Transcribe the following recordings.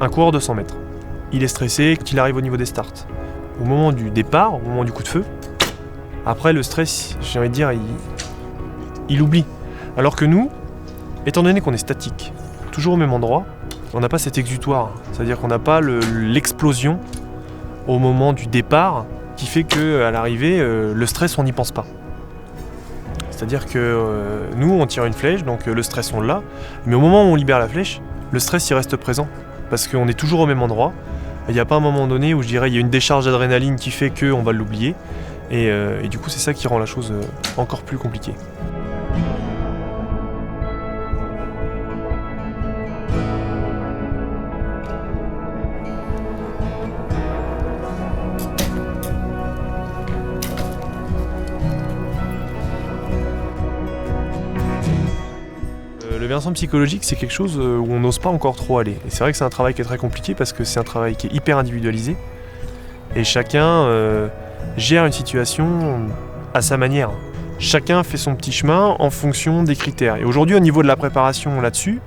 un coureur de 100 mètres. Il est stressé qu'il arrive au niveau des starts. Au moment du départ, au moment du coup de feu, après le stress, j'ai envie de dire, il oublie. Alors que nous, étant donné qu'on est statique, toujours au même endroit, on n'a pas cet exutoire. C'est-à-dire qu'on n'a pas l'explosion au moment du départ qui fait qu'à l'arrivée, le stress, on n'y pense pas. C'est-à-dire que nous, on tire une flèche, donc le stress, on l'a. Mais au moment où on libère la flèche, le stress, il reste présent. Parce qu'on est toujours au même endroit. Il n'y a pas un moment donné où je dirais il y a une décharge d'adrénaline qui fait qu'on va l'oublier. Et du coup, c'est ça qui rend la chose encore plus compliquée. Le versant psychologique, c'est quelque chose où on n'ose pas encore trop aller. Et c'est vrai que c'est un travail qui est très compliqué parce que c'est un travail qui est hyper individualisé. Et chacun gère une situation à sa manière. Chacun fait son petit chemin en fonction des critères. Et aujourd'hui, au niveau de la préparation là-dessus,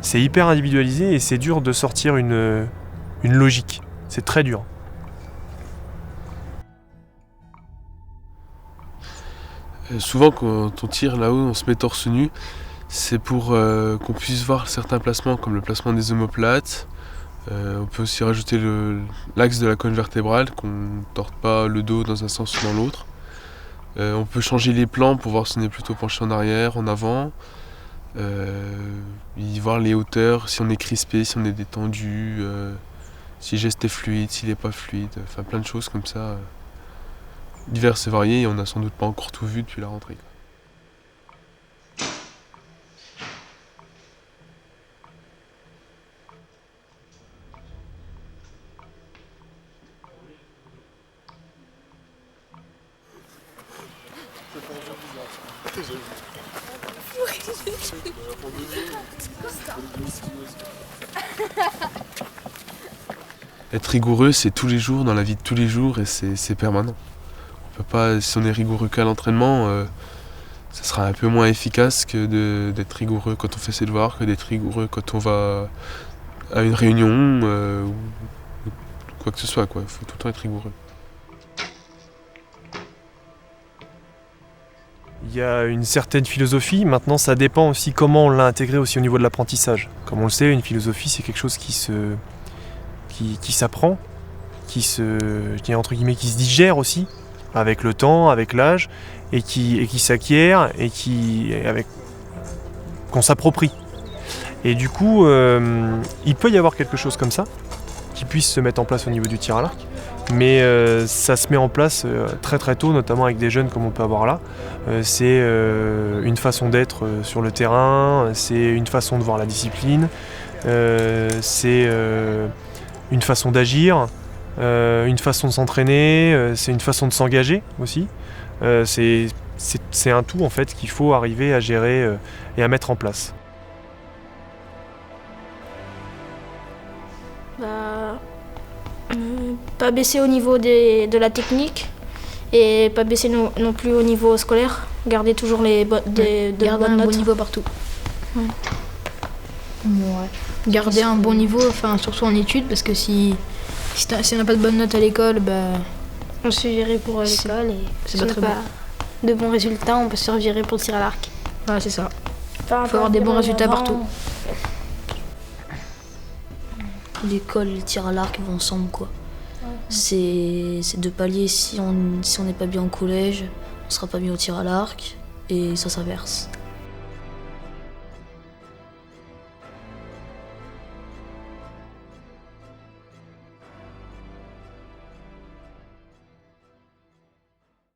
c'est hyper individualisé et c'est dur de sortir une logique. C'est très dur. Souvent, quand on tire là-haut, on se met torse nu. C'est pour qu'on puisse voir certains placements comme le placement des omoplates. On peut aussi rajouter l'axe de la colonne vertébrale, qu'on ne torde pas le dos dans un sens ou dans l'autre. On peut changer les plans pour voir si on est plutôt penché en arrière, en avant. Y voir les hauteurs, si on est crispé, si on est détendu, si le geste est fluide, s'il n'est pas fluide. Enfin plein de choses comme ça, diverses et variées, et on n'a sans doute pas encore tout vu depuis la rentrée. Être rigoureux, c'est tous les jours, dans la vie de tous les jours, et c'est permanent. On peut pas, si on est rigoureux qu'à l'entraînement, ça sera un peu moins efficace que d'être rigoureux quand on fait ses devoirs, que d'être rigoureux quand on va à une réunion ou quoi que ce soit, quoi. Il faut tout le temps être rigoureux. Il y a une certaine philosophie, maintenant ça dépend aussi comment on l'a intégré aussi au niveau de l'apprentissage. Comme on le sait, une philosophie c'est quelque chose qui s'apprend, qui se digère aussi, avec le temps, avec l'âge, et qui s'acquiert, et qu'on s'approprie. Et du coup, il peut y avoir quelque chose comme ça, qui puisse se mettre en place au niveau du tir à l'arc, mais ça se met en place très très tôt, notamment avec des jeunes comme on peut avoir là. C'est une façon d'être sur le terrain, c'est une façon de voir la discipline, c'est une façon d'agir, une façon de s'entraîner, c'est une façon de s'engager aussi. C'est un tout en fait qu'il faut arriver à gérer et à mettre en place. Pas baisser au niveau de la technique et pas baisser non plus au niveau scolaire. Garder toujours garder bonnes notes. Bon niveau partout. Ouais. Garder un bon niveau, enfin surtout en études, parce que si on n'a pas de bonnes notes à l'école, on se fait virer pour l'école et c'est si on pas n'a très pas de bons résultats, on peut se faire virer pour le tir à l'arc. Ouais, c'est ça. Il faut avoir des bons résultats partout. L'école et le tir à l'arc vont ensemble, quoi. C'est deux paliers. Si on n'est pas bien au collège, on sera pas bien au tir à l'arc, et ça s'inverse.